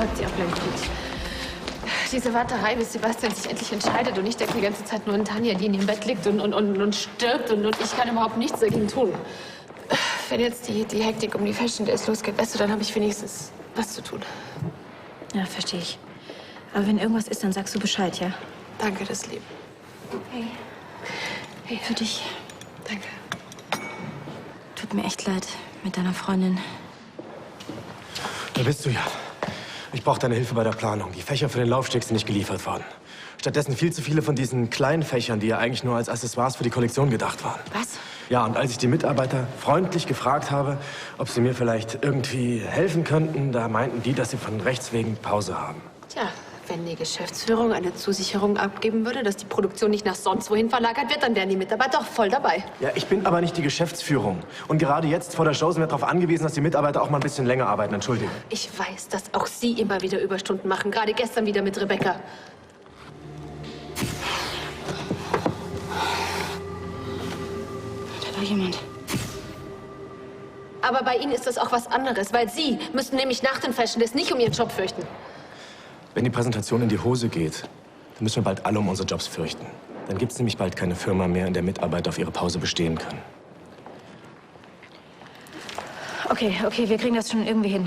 verrückt, die Ablenkung. Diese Warterei, bis Sebastian sich endlich entscheidet und ich denke die ganze Zeit nur an Tanja, die in ihrem Bett liegt und stirbt und ich kann überhaupt nichts dagegen tun. Wenn jetzt die Hektik um die Fashion Days losgeht, weißt du, dann habe ich wenigstens was zu tun. Ja, verstehe ich. Aber wenn irgendwas ist, dann sagst du Bescheid, ja? Danke, das lieb. Hey. Hey. Für dich. Danke. Tut mir echt leid mit deiner Freundin. Da bist du ja. Ich brauche deine Hilfe bei der Planung. Die Fächer für den Laufsteg sind nicht geliefert worden. Stattdessen viel zu viele von diesen kleinen Fächern, die ja eigentlich nur als Accessoires für die Kollektion gedacht waren. Was? Ja, und als ich die Mitarbeiter freundlich gefragt habe, ob sie mir vielleicht irgendwie helfen könnten, da meinten die, dass sie von Rechts wegen Pause haben. Tja, wenn die Geschäftsführung eine Zusicherung abgeben würde, dass die Produktion nicht nach sonst wohin verlagert wird, dann wären die Mitarbeiter auch voll dabei. Ja, ich bin aber nicht die Geschäftsführung. Und gerade jetzt vor der Show sind wir darauf angewiesen, dass die Mitarbeiter auch mal ein bisschen länger arbeiten. Entschuldigung. Ich weiß, dass auch Sie immer wieder Überstunden machen. Gerade gestern wieder mit Rebecca. Da war jemand. Aber bei Ihnen ist das auch was anderes, weil Sie müssen nämlich nach den Fashion Days nicht um Ihren Job fürchten. Wenn die Präsentation in die Hose geht, dann müssen wir bald alle um unsere Jobs fürchten. Dann gibt es nämlich bald keine Firma mehr, in der Mitarbeiter auf ihre Pause bestehen können. Okay, wir kriegen das schon irgendwie hin.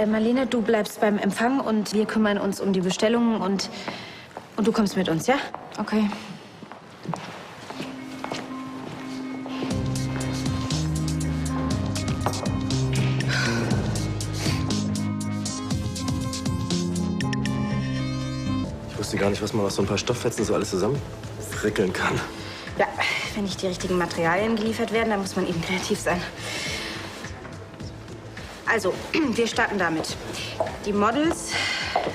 Marlene, du bleibst beim Empfang und wir kümmern uns um die Bestellungen und du kommst mit uns, ja? Okay. Ich wusste gar nicht, was man aus so ein paar Stofffetzen so alles zusammen frickeln kann. Ja, wenn nicht die richtigen Materialien geliefert werden, dann muss man eben kreativ sein. Also, wir starten damit. Die Models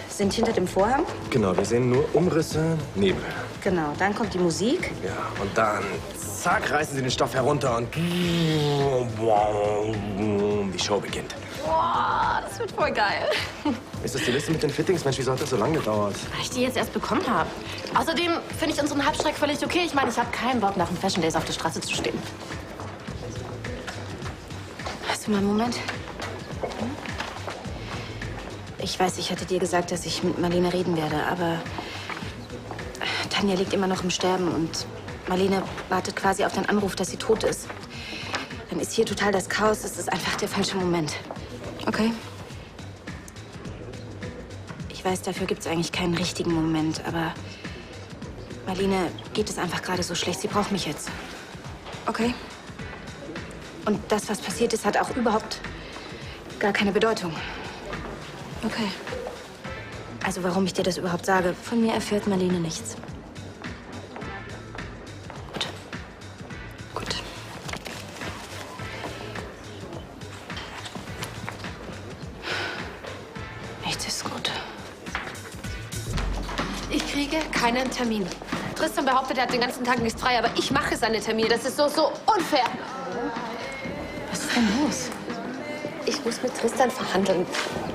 sind hinter dem Vorhang. Genau, wir sehen nur Umrisse, Nebel. Genau, dann kommt die Musik. Ja, und dann, zack, reißen sie den Stoff herunter und die Show beginnt. Boah, das wird voll geil. Ist das die Liste mit den Fittings? Mensch, wieso hat das so lange gedauert? Weil ich die jetzt erst bekommen habe. Außerdem finde ich unseren Halbstreck völlig okay. Ich meine, ich habe keinen Bock, nach den Fashion Days auf der Straße zu stehen. Hast du mal einen Moment? Ich weiß, ich hatte dir gesagt, dass ich mit Marlene reden werde, aber Tanja liegt immer noch im Sterben und Marlene wartet quasi auf den Anruf, dass sie tot ist. Dann ist hier total das Chaos. Es ist einfach der falsche Moment. Okay? Ich weiß, dafür gibt es eigentlich keinen richtigen Moment, aber Marlene geht es einfach gerade so schlecht. Sie braucht mich jetzt. Okay? Und das, was passiert ist, hat auch überhaupt gar keine Bedeutung. Okay. Also warum ich dir das überhaupt sage, von mir erfährt Marlene nichts. Gut. Gut. Nichts ist gut. Ich kriege keinen Termin. Tristan behauptet, er hat den ganzen Tag nichts frei, aber ich mache seine Termine. Das ist so unfair. Was ist denn los? Ich muss mit Tristan verhandeln.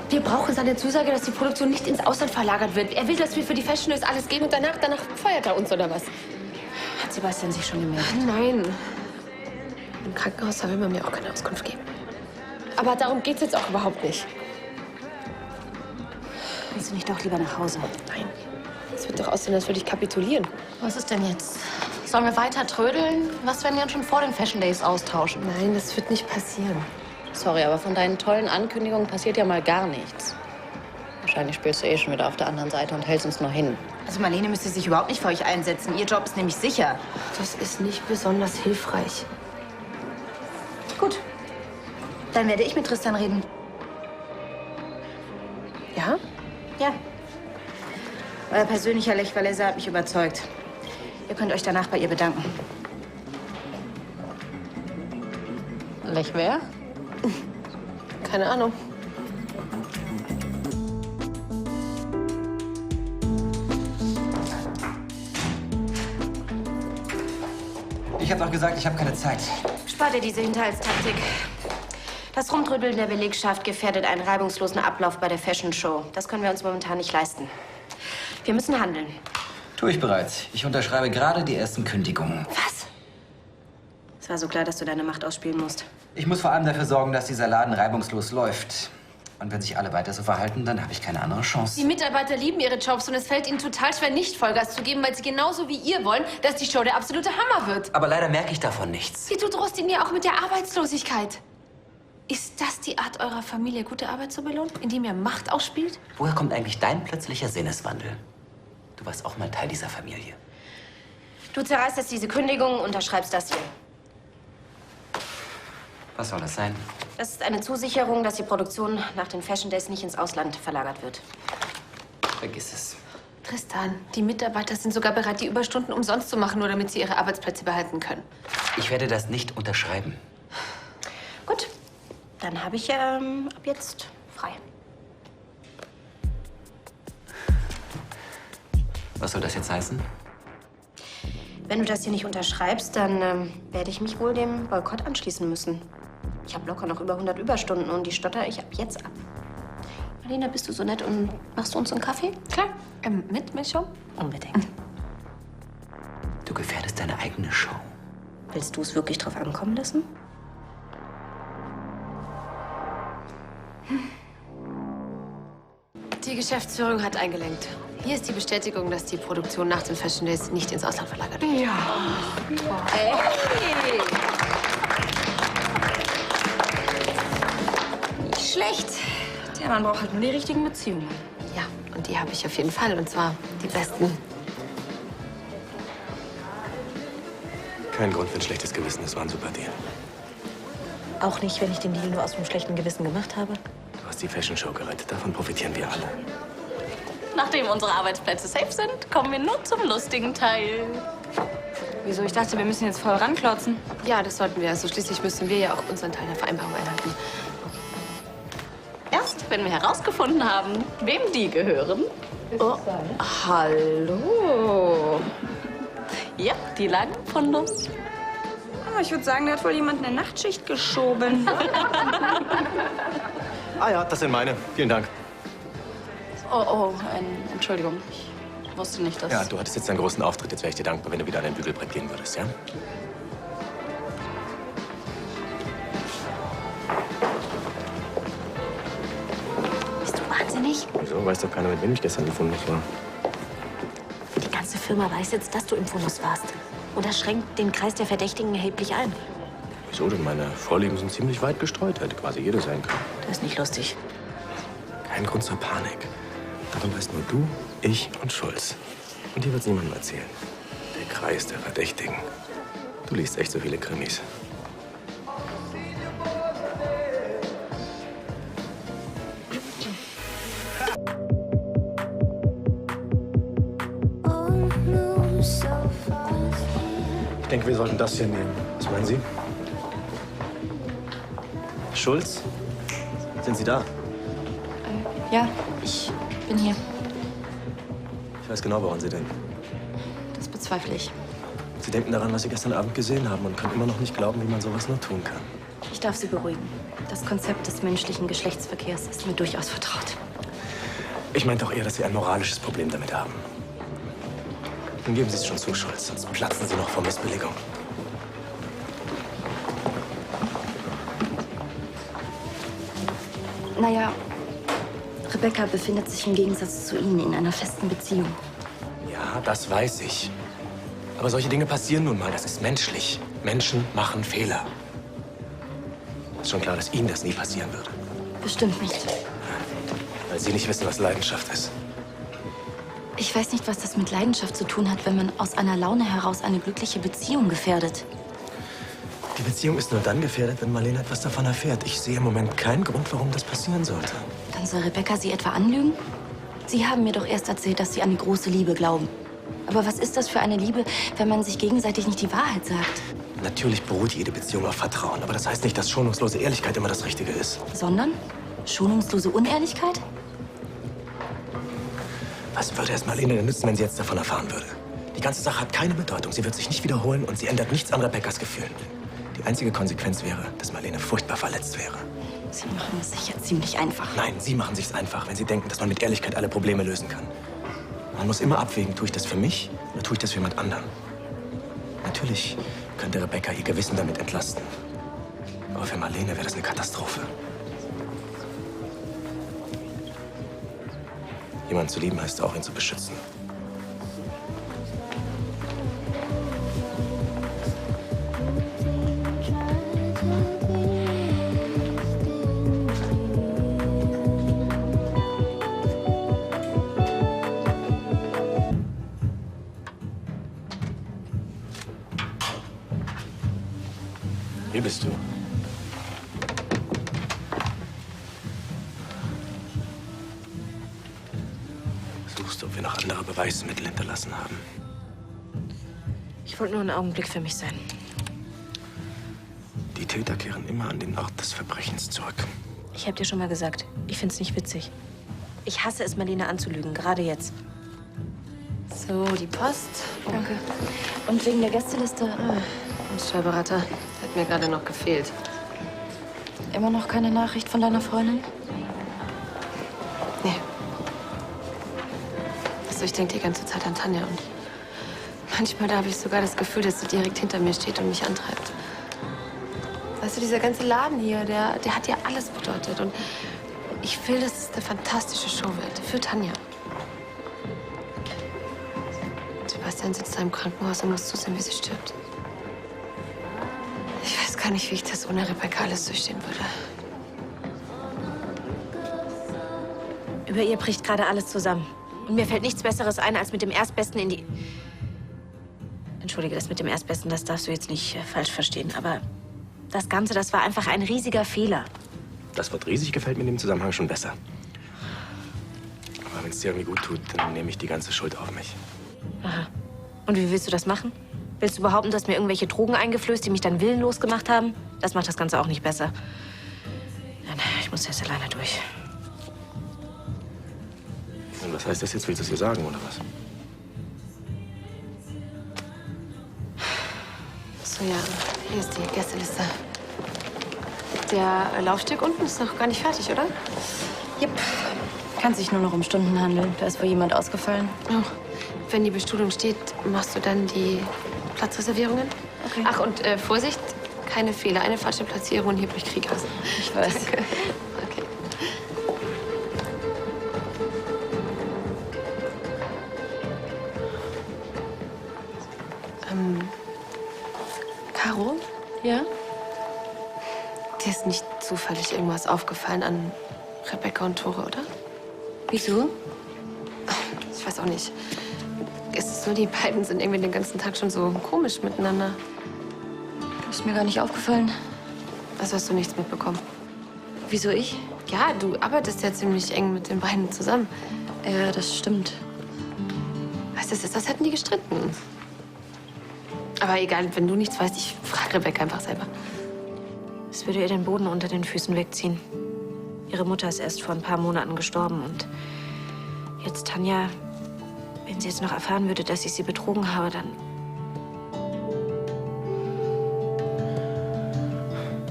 Wir brauchen seine Zusage, dass die Produktion nicht ins Ausland verlagert wird. Er will, dass wir für die Fashion Days alles geben und danach feiert er uns, oder was? Hat Sebastian sich schon gemeldet? Nein. Im Krankenhaus will man mir auch keine Auskunft geben. Aber darum geht's jetzt auch überhaupt nicht. Willst du nicht doch lieber nach Hause? Nein. Es wird doch aussehen, als würde ich kapitulieren. Was ist denn jetzt? Sollen wir weiter trödeln? Was, wenn wir uns schon vor den Fashion Days austauschen? Nein, das wird nicht passieren. Sorry, aber von deinen tollen Ankündigungen passiert ja mal gar nichts. Wahrscheinlich spielst du eh schon wieder auf der anderen Seite und hältst uns nur hin. Also Marlene müsste sich überhaupt nicht für euch einsetzen. Ihr Job ist nämlich sicher. Das ist nicht besonders hilfreich. Gut. Dann werde ich mit Tristan reden. Ja? Ja. Euer persönlicher Lech Walesa hat mich überzeugt. Ihr könnt euch danach bei ihr bedanken. Lech wer? Keine Ahnung. Ich hab doch gesagt, ich habe keine Zeit. Spart ihr diese Hinterhaltstaktik. Das Rumtrödeln der Belegschaft gefährdet einen reibungslosen Ablauf bei der Fashion Show. Das können wir uns momentan nicht leisten. Wir müssen handeln. Tue ich bereits. Ich unterschreibe gerade die ersten Kündigungen. Was? Es war so klar, dass du deine Macht ausspielen musst. Ich muss vor allem dafür sorgen, dass dieser Laden reibungslos läuft. Und wenn sich alle weiter so verhalten, dann habe ich keine andere Chance. Die Mitarbeiter lieben ihre Jobs und es fällt ihnen total schwer, nicht Vollgas zu geben, weil sie genauso wie ihr wollen, dass die Show der absolute Hammer wird. Aber leider merke ich davon nichts. Sie droht ihnen ja auch mit der Arbeitslosigkeit. Ist das die Art eurer Familie, gute Arbeit zu belohnen, indem ihr Macht ausspielt? Woher kommt eigentlich dein plötzlicher Sinneswandel? Du warst auch mal Teil dieser Familie. Du zerreißt jetzt diese Kündigung und unterschreibst das hier. Was soll das sein? Das ist eine Zusicherung, dass die Produktion nach den Fashion Days nicht ins Ausland verlagert wird. Vergiss es. Tristan, die Mitarbeiter sind sogar bereit, die Überstunden umsonst zu machen, nur damit sie ihre Arbeitsplätze behalten können. Ich werde das nicht unterschreiben. Gut, dann habe ich ab jetzt frei. Was soll das jetzt heißen? Wenn du das hier nicht unterschreibst, dann werde ich mich wohl dem Boykott anschließen müssen. Ich habe locker noch über 100 Überstunden und die stotter ich ab jetzt ab. Marlene, bist du so nett und machst du uns einen Kaffee? Klar. Mit Milchschaum? Unbedingt. Du gefährdest deine eigene Show. Willst du es wirklich drauf ankommen lassen? Die Geschäftsführung hat eingelenkt. Hier ist die Bestätigung, dass die Produktion nach den Fashion Days nicht ins Ausland verlagert wird. Ja. Hey. Nicht schlecht. Der Mann braucht halt nur die richtigen Beziehungen. Ja, und die habe ich auf jeden Fall. Und zwar die besten. Kein Grund für ein schlechtes Gewissen, das war ein super Deal. Auch nicht, wenn ich den Deal nur aus dem schlechten Gewissen gemacht habe. Du hast die Fashion Show gerettet, davon profitieren wir alle. Nachdem unsere Arbeitsplätze safe sind, kommen wir nun zum lustigen Teil. Wieso? Ich dachte, wir müssen jetzt voll ranklotzen. Ja, das sollten wir. Also schließlich müssen wir ja auch unseren Teil der Vereinbarung einhalten. Erst, wenn wir herausgefunden haben, wem die gehören. Oh, hallo. Ja, die langen Fundus. Oh, ich würde sagen, da hat wohl jemand eine Nachtschicht geschoben. Ah ja, das sind meine. Vielen Dank. Oh, Entschuldigung. Ich wusste nicht, dass... Ja, du hattest jetzt einen großen Auftritt. Jetzt wäre ich dir dankbar, wenn du wieder an dein Bügelbrett gehen würdest, ja? Bist du wahnsinnig? Wieso? Weiß doch keiner, mit wem ich gestern gefunden war. Die ganze Firma weiß jetzt, dass du im Fundus warst. Und das schränkt den Kreis der Verdächtigen erheblich ein. Wieso denn? Meine Vorlieben sind ziemlich weit gestreut. Hätte quasi jede sein können. Das ist nicht lustig. Kein Grund zur Panik. Davon weißt nur du, ich und Schulz. Und dir wird's niemandem erzählen. Der Kreis der Verdächtigen. Du liest echt so viele Krimis. Ich denke, wir sollten das hier nehmen. Was meinen Sie? Schulz? Sind Sie da? Ja, ich bin hier. Ich weiß genau, woran Sie denken. Das bezweifle ich. Sie denken daran, was Sie gestern Abend gesehen haben und können immer noch nicht glauben, wie man sowas nur tun kann. Ich darf Sie beruhigen. Das Konzept des menschlichen Geschlechtsverkehrs ist mir durchaus vertraut. Ich meinte doch eher, dass Sie ein moralisches Problem damit haben. Dann geben Sie es schon zu, Schulz, sonst platzen Sie noch vor Missbilligung. Naja, Rebecca befindet sich im Gegensatz zu Ihnen in einer festen Beziehung. Ja, das weiß ich. Aber solche Dinge passieren nun mal. Das ist menschlich. Menschen machen Fehler. Ist schon klar, dass Ihnen das nie passieren würde. Bestimmt nicht. Weil Sie nicht wissen, was Leidenschaft ist. Ich weiß nicht, was das mit Leidenschaft zu tun hat, wenn man aus einer Laune heraus eine glückliche Beziehung gefährdet. Die Beziehung ist nur dann gefährdet, wenn Marlene etwas davon erfährt. Ich sehe im Moment keinen Grund, warum das passieren sollte. Dann soll Rebecca Sie etwa anlügen? Sie haben mir doch erst erzählt, dass Sie an die große Liebe glauben. Aber was ist das für eine Liebe, wenn man sich gegenseitig nicht die Wahrheit sagt? Natürlich beruht jede Beziehung auf Vertrauen. Aber das heißt nicht, dass schonungslose Ehrlichkeit immer das Richtige ist. Sondern schonungslose Unehrlichkeit? Was würde es Marlene denn nützen, wenn sie jetzt davon erfahren würde? Die ganze Sache hat keine Bedeutung. Sie wird sich nicht wiederholen und sie ändert nichts an Rebecca's Gefühlen. Die einzige Konsequenz wäre, dass Marlene furchtbar verletzt wäre. Sie machen es sich ja ziemlich einfach. Nein, Sie machen sich's einfach, wenn Sie denken, dass man mit Ehrlichkeit alle Probleme lösen kann. Man muss immer abwägen, tue ich das für mich oder tue ich das für jemand anderen? Natürlich könnte Rebecca ihr Gewissen damit entlasten. Aber für Marlene wäre das eine Katastrophe. Jemanden zu lieben heißt auch, ihn zu beschützen. Hier bist du. Suchst, ob wir noch andere Beweismittel hinterlassen haben. Ich wollte nur einen Augenblick für mich sein. Die Täter kehren immer an den Ort des Verbrechens zurück. Ich habe dir schon mal gesagt, ich find's nicht witzig. Ich hasse es, Marlene anzulügen, gerade jetzt. So, die Post. Danke. Und wegen der Gästeliste? Ein Steuerberater. Hat mir gerade noch gefehlt. Immer noch keine Nachricht von deiner Freundin? Nee. Also ich denke die ganze Zeit an Tanja. Und manchmal da habe ich sogar das Gefühl, dass sie direkt hinter mir steht und mich antreibt. Weißt du, dieser ganze Laden hier, der hat ja alles bedeutet. Und ich will, dass es eine fantastische Show wird. Für Tanja. Sebastian sitzt da im Krankenhaus und muss zusehen, wie sie stirbt. Ich weiß gar nicht, wie ich das ohne Rebecca alles durchstehen würde. Über ihr bricht gerade alles zusammen. Und mir fällt nichts Besseres ein, als mit dem Erstbesten in die... Entschuldige, das mit dem Erstbesten, das darfst du jetzt nicht falsch verstehen. Aber das Ganze, das war einfach ein riesiger Fehler. Das Wort riesig gefällt mir in dem Zusammenhang schon besser. Aber wenn es dir irgendwie gut tut, dann nehme ich die ganze Schuld auf mich. Aha. Und wie willst du das machen? Willst du behaupten, dass mir irgendwelche Drogen eingeflößt, die mich dann willenlos gemacht haben? Das macht das Ganze auch nicht besser. Nein, ich muss jetzt alleine durch. Und was heißt das jetzt? Willst du es ihr sagen, oder was? So, ja, hier ist die Gästeliste. Der Laufsteg unten ist noch gar nicht fertig, oder? Jupp. Kann sich nur noch um Stunden handeln. Da ist wohl jemand ausgefallen. Oh. Wenn die Bestuhlung steht, machst du dann die Platzreservierungen? Okay. Ach, und Vorsicht, keine Fehler. Eine falsche Platzierung und hier bricht Krieg aus. Ich weiß. Danke. Okay. Caro? Ja? Dir ist nicht zufällig irgendwas aufgefallen an Rebecca und Tore, oder? Wieso? Ich weiß auch nicht. Es ist nur, die beiden sind irgendwie den ganzen Tag schon so komisch miteinander. Ist mir gar nicht aufgefallen. Also hast du nichts mitbekommen? Wieso ich? Ja, du arbeitest ja ziemlich eng mit den beiden zusammen. Ja, das stimmt. Weißt du, es ist, als hätten die gestritten. Aber egal, wenn du nichts weißt, ich frage Rebecca einfach selber. Es würde ihr den Boden unter den Füßen wegziehen. Ihre Mutter ist erst vor ein paar Monaten gestorben und jetzt Tanja, wenn sie jetzt noch erfahren würde, dass ich sie betrogen habe, dann...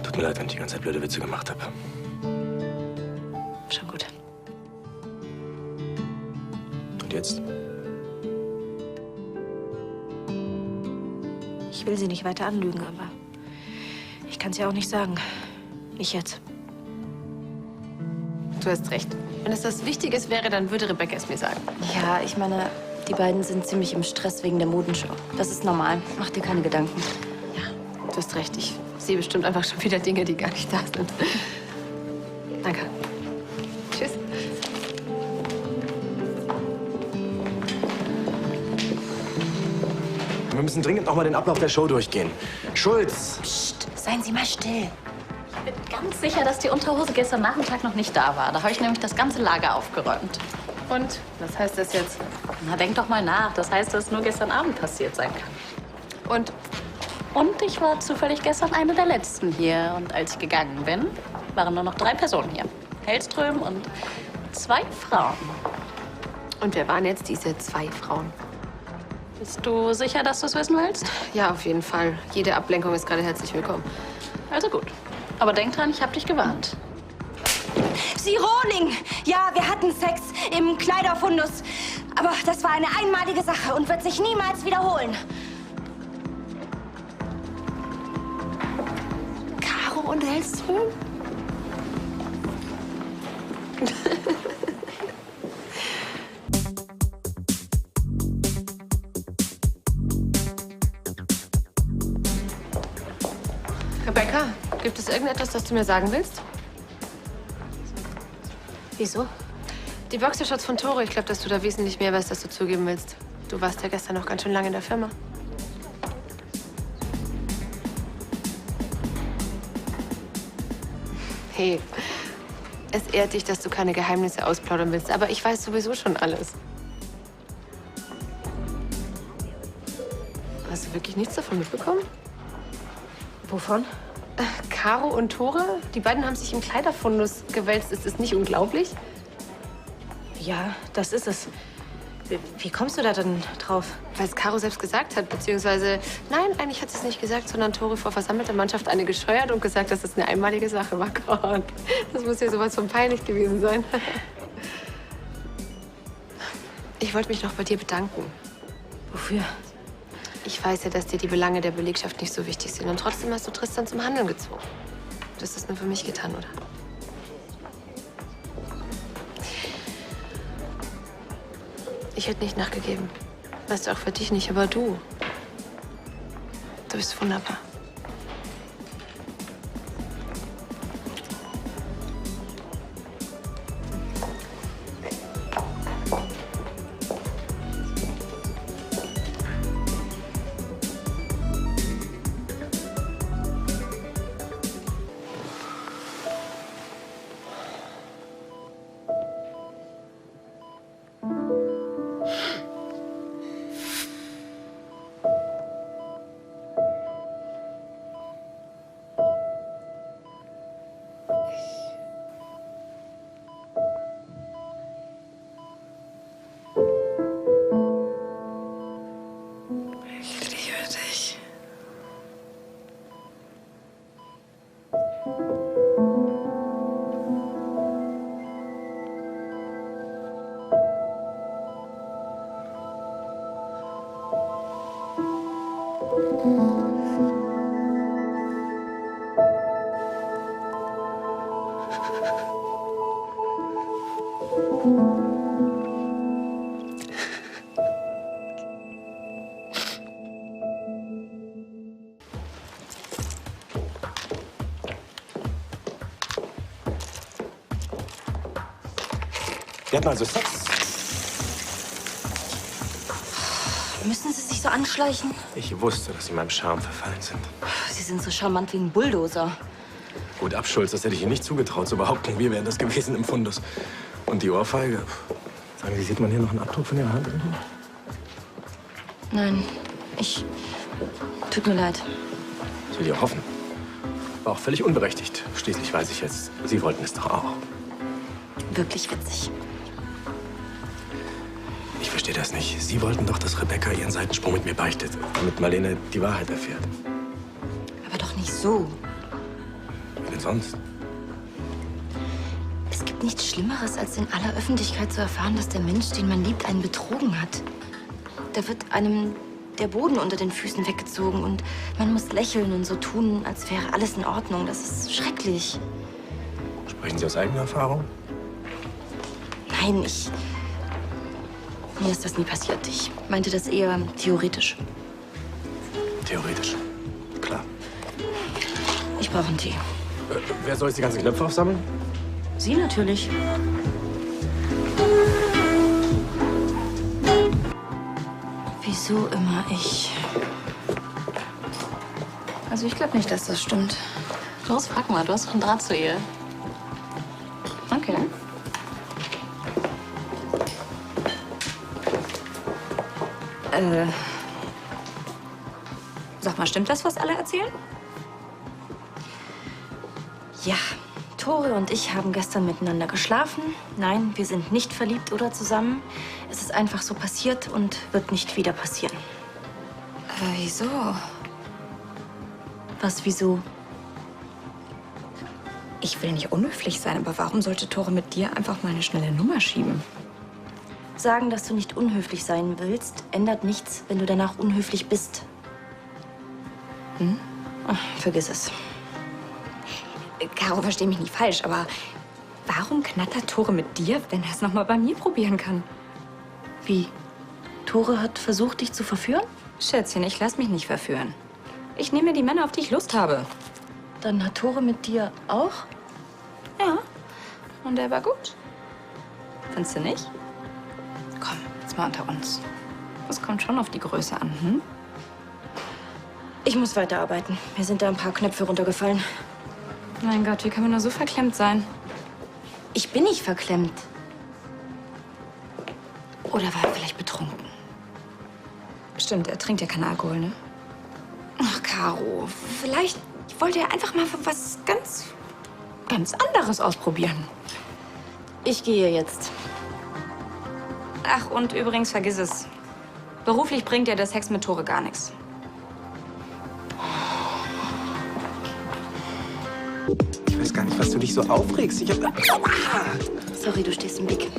Tut mir leid, wenn ich die ganze Zeit blöde Witze gemacht habe. Schon gut. Und jetzt? Ich will sie nicht weiter anlügen, aber ich kann es ja auch nicht sagen. Nicht jetzt. Du hast recht. Wenn es das Wichtiges wäre, dann würde Rebecca es mir sagen. Ja, ich meine, die beiden sind ziemlich im Stress wegen der Modenshow. Das ist normal. Mach dir keine Gedanken. Ja, du hast recht. Ich sehe bestimmt einfach schon wieder Dinge, die gar nicht da sind. Danke. Tschüss. Wir müssen dringend noch mal den Ablauf der Show durchgehen. Schulz! Psst, seien Sie mal still. Ich bin ganz sicher, dass die Unterhose gestern Nachmittag noch nicht da war. Da habe ich nämlich das ganze Lager aufgeräumt. Und? Was heißt das jetzt? Na, denk doch mal nach. Das heißt, dass es nur gestern Abend passiert sein kann. Und ich war zufällig gestern eine der Letzten hier. Und als ich gegangen bin, waren nur noch 3 Personen hier. Hellström und 2 Frauen. Und wer waren jetzt diese 2 Frauen? Bist du sicher, dass du es wissen willst? Ja, auf jeden Fall. Jede Ablenkung ist gerade herzlich willkommen. Also gut. Aber denk dran, ich habe dich gewarnt. Sie Rohling! Ja, wir hatten Sex im Kleiderfundus. Aber das war eine einmalige Sache und wird sich niemals wiederholen. Caro und Hellström? Rebecca, gibt es irgendetwas, das du mir sagen willst? Wieso? Die Boxershorts von Tore, ich glaube, dass du da wesentlich mehr weißt, als du zugeben willst. Du warst ja gestern noch ganz schön lange in der Firma. Hey, es ehrt dich, dass du keine Geheimnisse ausplaudern willst, aber ich weiß sowieso schon alles. Hast du wirklich nichts davon mitbekommen? Wovon? Caro und Tore, die beiden haben sich im Kleiderfundus gewälzt. Ist das nicht unglaublich? Ja, das ist es. Wie kommst du da denn drauf? Weil es Caro selbst gesagt hat, beziehungsweise... Nein, eigentlich hat sie es nicht gesagt, sondern Tore vor versammelter Mannschaft eine gescheuert und gesagt, dass es eine einmalige Sache war. Gott, das muss ja sowas von peinlich gewesen sein. Ich wollte mich noch bei dir bedanken. Wofür? Ich weiß ja, dass dir die Belange der Belegschaft nicht so wichtig sind. Und trotzdem hast du Tristan zum Handeln gezwungen. Du hast das nur für mich getan, oder? Ich hätte nicht nachgegeben. Weißt du, auch für dich nicht, aber du. Du bist wunderbar. Wir hatten also Sex. Müssen Sie sich so anschleichen? Ich wusste, dass Sie meinem Charme verfallen sind. Sie sind so charmant wie ein Bulldozer. Gut ab, Schulz, das hätte ich Ihnen nicht zugetraut zu behaupten. Wir wären das gewesen im Fundus. Und die Ohrfeige? Sagen Sie, sieht man hier noch einen Abdruck von Ihrer Hand? Nein, tut mir leid. Das will ich auch hoffen. War auch völlig unberechtigt. Schließlich weiß ich jetzt, Sie wollten es doch auch. Wirklich witzig. Ich verstehe das nicht. Sie wollten doch, dass Rebecca ihren Seitensprung mit mir beichtet, damit Marlene die Wahrheit erfährt. Aber doch nicht so. Wie denn sonst? Es gibt nichts Schlimmeres, als in aller Öffentlichkeit zu erfahren, dass der Mensch, den man liebt, einen betrogen hat. Da wird einem der Boden unter den Füßen weggezogen und man muss lächeln und so tun, als wäre alles in Ordnung. Das ist schrecklich. Sprechen Sie aus eigener Erfahrung? Nein, mir ist das nie passiert. Ich meinte das eher theoretisch. Theoretisch. Klar. Ich brauche einen Tee. Wer soll jetzt die ganzen Knöpfe aufsammeln? Sie natürlich. Wieso immer ich? Also ich glaube nicht, dass das stimmt. Los, frag mal, du hast doch einen Draht zu ihr. Okay. Sag mal, stimmt das, was alle erzählen? Ja, Tore und ich haben gestern miteinander geschlafen. Nein, wir sind nicht verliebt oder zusammen. Es ist einfach so passiert und wird nicht wieder passieren. Aber wieso? Was, wieso? Ich will nicht unhöflich sein, aber warum sollte Tore mit dir einfach mal eine schnelle Nummer schieben? Sagen, dass du nicht unhöflich sein willst, ändert nichts, wenn du danach unhöflich bist. Ach, vergiss es. Caro, versteh mich nicht falsch, aber warum knattert Tore mit dir, wenn er es noch mal bei mir probieren kann? Wie? Tore hat versucht, dich zu verführen? Schätzchen, ich lass mich nicht verführen. Ich nehme die Männer, auf die ich Lust habe. Dann hat Tore mit dir auch? Ja. Und der war gut. Findest du nicht? Komm, jetzt mal unter uns. Das kommt schon auf die Größe an, hm? Ich muss weiterarbeiten. Mir sind da ein paar Knöpfe runtergefallen. Mein Gott, wie kann man nur so verklemmt sein? Ich bin nicht verklemmt. Oder war er vielleicht betrunken? Stimmt, er trinkt ja keinen Alkohol, ne? Ach, Caro, vielleicht wollte er einfach mal was ganz anderes ausprobieren. Ich gehe jetzt. Ach, und übrigens, vergiss es. Beruflich bringt dir der Sex mit Tore gar nichts. Ich weiß gar nicht, was du dich so aufregst. Ich hab... Sorry, du stehst im Weg.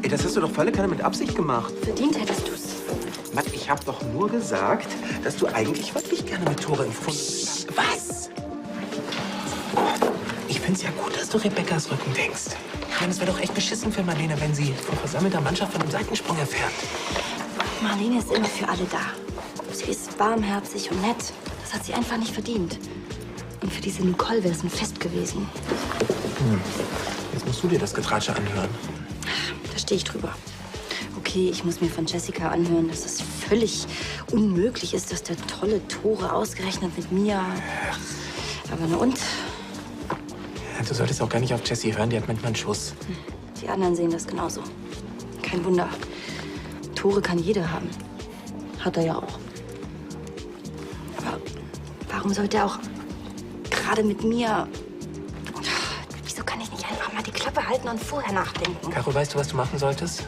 Ey, das hast du doch volle Kanne mit Absicht gemacht. Verdient hättest du's. Mann, ich hab doch nur gesagt, dass du eigentlich wirklich gerne mit Tore empfunden hast. Was? Ich find's ja gut, dass du Rebekkas Rücken denkst. Ich meine, es wäre doch echt beschissen für Marlene, wenn sie vor versammelter Mannschaft von einem Seitensprung erfährt. Marlene ist immer für alle da. Sie ist warmherzig und nett. Das hat sie einfach nicht verdient. Und für diese Nicole wäre es ein Fest gewesen. Jetzt musst du dir das Getratsche anhören. Da stehe ich drüber. Okay, ich muss mir von Jessica anhören, dass es völlig unmöglich ist, dass der tolle Tore ausgerechnet mit mir... Aber na und? Ja, du solltest auch gar nicht auf Jessie hören, die hat manchmal einen Schuss. Die anderen sehen das genauso. Kein Wunder. Tore kann jeder haben. Hat er ja auch. Aber warum sollte er auch gerade mit mir... Wieso kann ich nicht einfach mal die Klappe halten und vorher nachdenken? Caro, weißt du, was du machen solltest?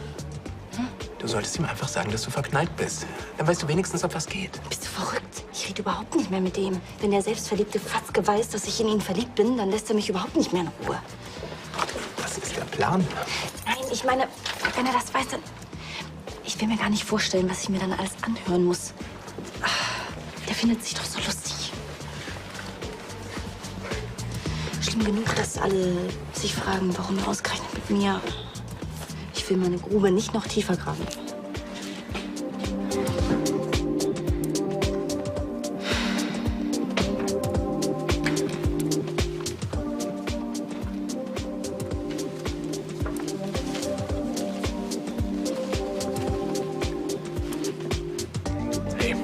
Du solltest ihm einfach sagen, dass du verknallt bist. Dann weißt du wenigstens, ob was geht. Bist du verrückt? Ich rede überhaupt nicht mehr mit dem. Wenn der selbstverliebte Fatzke weiß, dass ich in ihn verliebt bin, dann lässt er mich überhaupt nicht mehr in Ruhe. Was ist der Plan? Nein, ich meine, wenn er das weiß, dann... Ich will mir gar nicht vorstellen, was ich mir dann alles anhören muss. Der findet sich doch so lustig. Schlimm genug, dass alle sich fragen, warum er ausgerechnet mit mir... Ich will meine Grube nicht noch tiefer graben. Hey.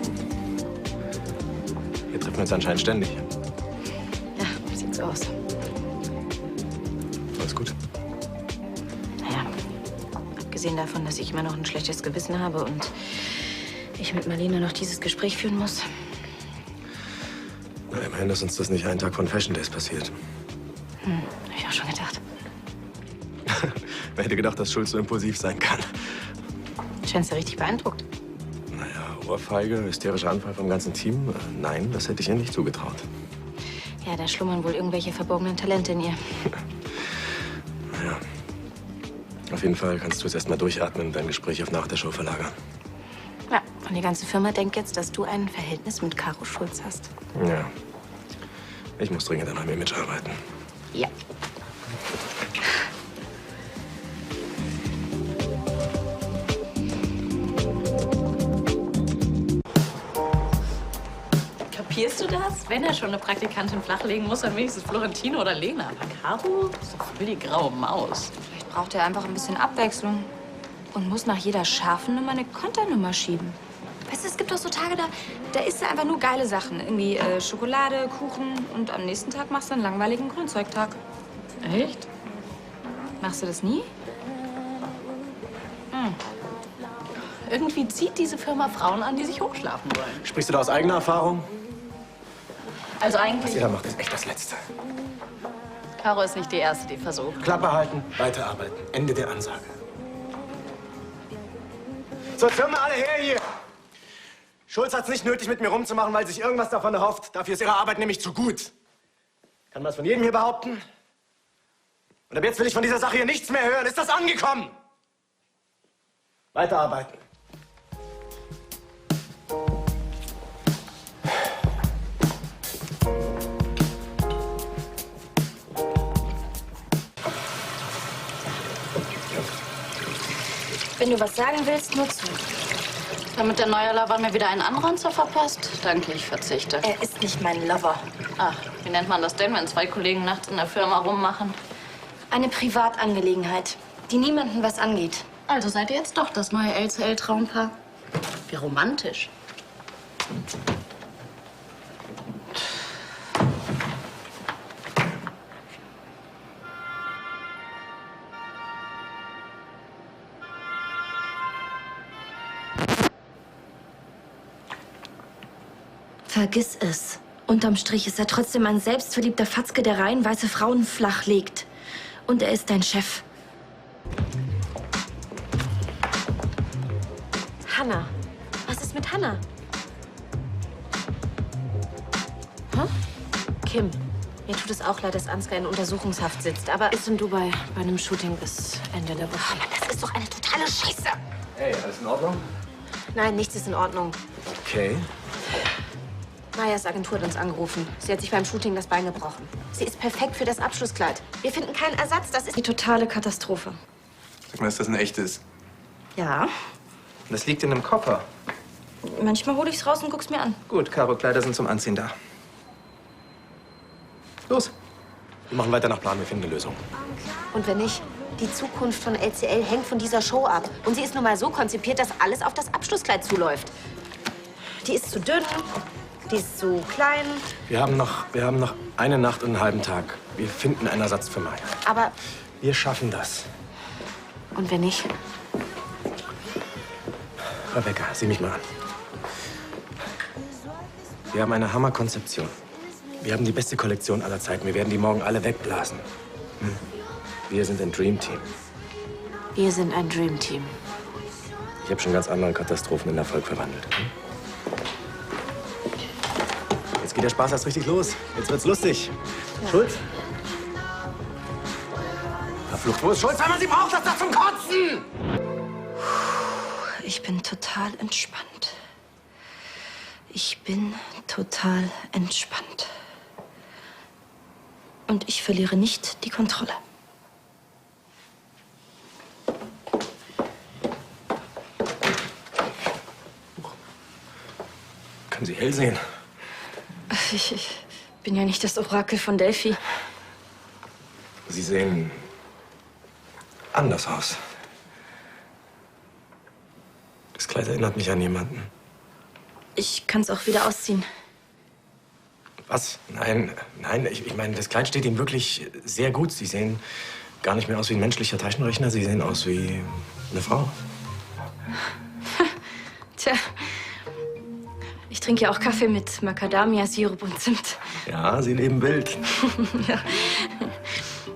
Wir treffen uns anscheinend ständig. Ja, sieht so aus. Alles gut. Naja, abgesehen davon, dass ich immer noch ein schlechtes Gewissen habe und ich mit Marlene noch dieses Gespräch führen muss. Na, immerhin, dass uns das nicht einen Tag von Fashion Days passiert. Hab ich auch schon gedacht. Wer hätte gedacht, dass Schulz so impulsiv sein kann? Scheinst ja richtig beeindruckt. Naja, Ohrfeige, hysterischer Anfall vom ganzen Team. Nein, das hätte ich ihr nicht zugetraut. Ja, da schlummern wohl irgendwelche verborgenen Talente in ihr. Naja. Auf jeden Fall kannst du jetzt erst mal durchatmen und dein Gespräch auf nach der Show verlagern. Ja, und die ganze Firma denkt jetzt, dass du ein Verhältnis mit Caro Schulz hast. Ja. Ich muss dringend an meinem Image arbeiten. Ja. Kapierst du das? Wenn er schon eine Praktikantin flachlegen muss, dann wenigstens Florentino oder Lena. Aber Caro ist doch voll die graue Maus. Vielleicht braucht er einfach ein bisschen Abwechslung. Und muss nach jeder scharfen Nummer eine Konternummer schieben. Weißt du, es gibt doch so Tage, da isst er einfach nur geile Sachen. Irgendwie Schokolade, Kuchen und am nächsten Tag machst du einen langweiligen Grünzeugtag. Echt? Machst du das nie? Irgendwie zieht diese Firma Frauen an, die sich hochschlafen wollen. Sprichst du da aus eigener Erfahrung? Also Was eigentlich, ihr da macht, ist echt das Letzte. Caro ist nicht die Erste, die versucht. Klappe halten, weiterarbeiten. Ende der Ansage. So, jetzt hören wir alle her hier. Schulz hat's nicht nötig, mit mir rumzumachen, weil sich irgendwas davon erhofft. Dafür ist ihre Arbeit nämlich zu gut. Kann man das von jedem hier behaupten? Und ab jetzt will ich von dieser Sache hier nichts mehr hören. Ist das angekommen? Weiterarbeiten. Wenn du was sagen willst, nur zu. Damit der neue Lover mir wieder einen Anranzer verpasst? Danke, ich verzichte. Er ist nicht mein Lover. Ach, wie nennt man das denn, wenn zwei Kollegen nachts in der Firma rummachen? Eine Privatangelegenheit, die niemandem was angeht. Also seid ihr jetzt doch das neue LCL-Traumpaar? Wie romantisch. Vergiss es. Unterm Strich ist er trotzdem ein selbstverliebter Fatzke, der reihenweise Frauen flachlegt. Und er ist dein Chef. Hannah. Was ist mit Hannah? Hä? Kim. Mir tut es auch leid, dass Ansgar in Untersuchungshaft sitzt, aber ist in Dubai bei einem Shooting bis Ende der Woche. Mann, das ist doch eine totale Scheiße. Hey, alles in Ordnung? Nein, nichts ist in Ordnung. Okay. Mayas Agentur hat uns angerufen. Sie hat sich beim Shooting das Bein gebrochen. Sie ist perfekt für das Abschlusskleid. Wir finden keinen Ersatz. Das ist Die totale Katastrophe. Sag mal, ist das ein echtes? Ja. Das liegt in einem Koffer. Manchmal hole ich's raus und guck's mir an. Gut, Caro, Kleider sind zum Anziehen da. Los. Wir machen weiter nach Plan, wir finden eine Lösung. Und wenn nicht? Die Zukunft von LCL hängt von dieser Show ab. Und sie ist nun mal so konzipiert, dass alles auf das Abschlusskleid zuläuft. Die ist zu dünn, die ist zu klein. Wir haben noch eine Nacht und einen halben Tag. Wir finden einen Ersatz für Maya. Aber, Wir schaffen das. und wenn nicht? Rebecca, sieh mich mal an. Wir haben eine Hammerkonzeption. Wir haben die beste Kollektion aller Zeiten. Wir werden die morgen alle wegblasen. Wir sind ein Dream Team. Wir sind ein Dream Team. Ich habe schon ganz andere Katastrophen in Erfolg verwandelt. Jetzt geht der Spaß erst richtig los. Jetzt wird's lustig. Ja. Schulz? Verflucht, wo ist Schulz? Wenn man sie braucht, das doch zum Kotzen! Ich bin total entspannt. Ich bin total entspannt. Und ich verliere nicht die Kontrolle. Können Sie hell sehen? Ich bin ja nicht das Orakel von Delphi. Sie sehen anders aus. Das Kleid erinnert mich an jemanden. Ich kann es auch wieder ausziehen. Was? Nein, ich meine, das Kleid steht Ihnen wirklich sehr gut. Sie sehen gar nicht mehr aus wie ein menschlicher Taschenrechner. Sie sehen aus wie eine Frau. Tja, ich trinke ja auch Kaffee mit Macadamia-Sirup und Zimt. Ja, Sie leben wild.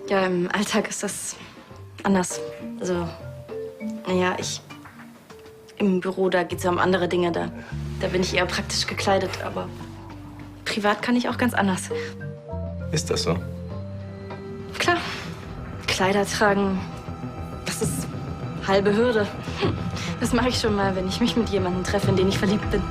Ja, im Alltag ist das anders. Also, naja, im Büro, da geht's ja um andere Dinge. Da bin ich eher praktisch gekleidet, aber privat kann ich auch ganz anders. Ist das so? Klar, Kleider tragen, das ist halbe Hürde. Das mache ich schon mal, wenn ich mich mit jemandem treffe, in den ich verliebt bin.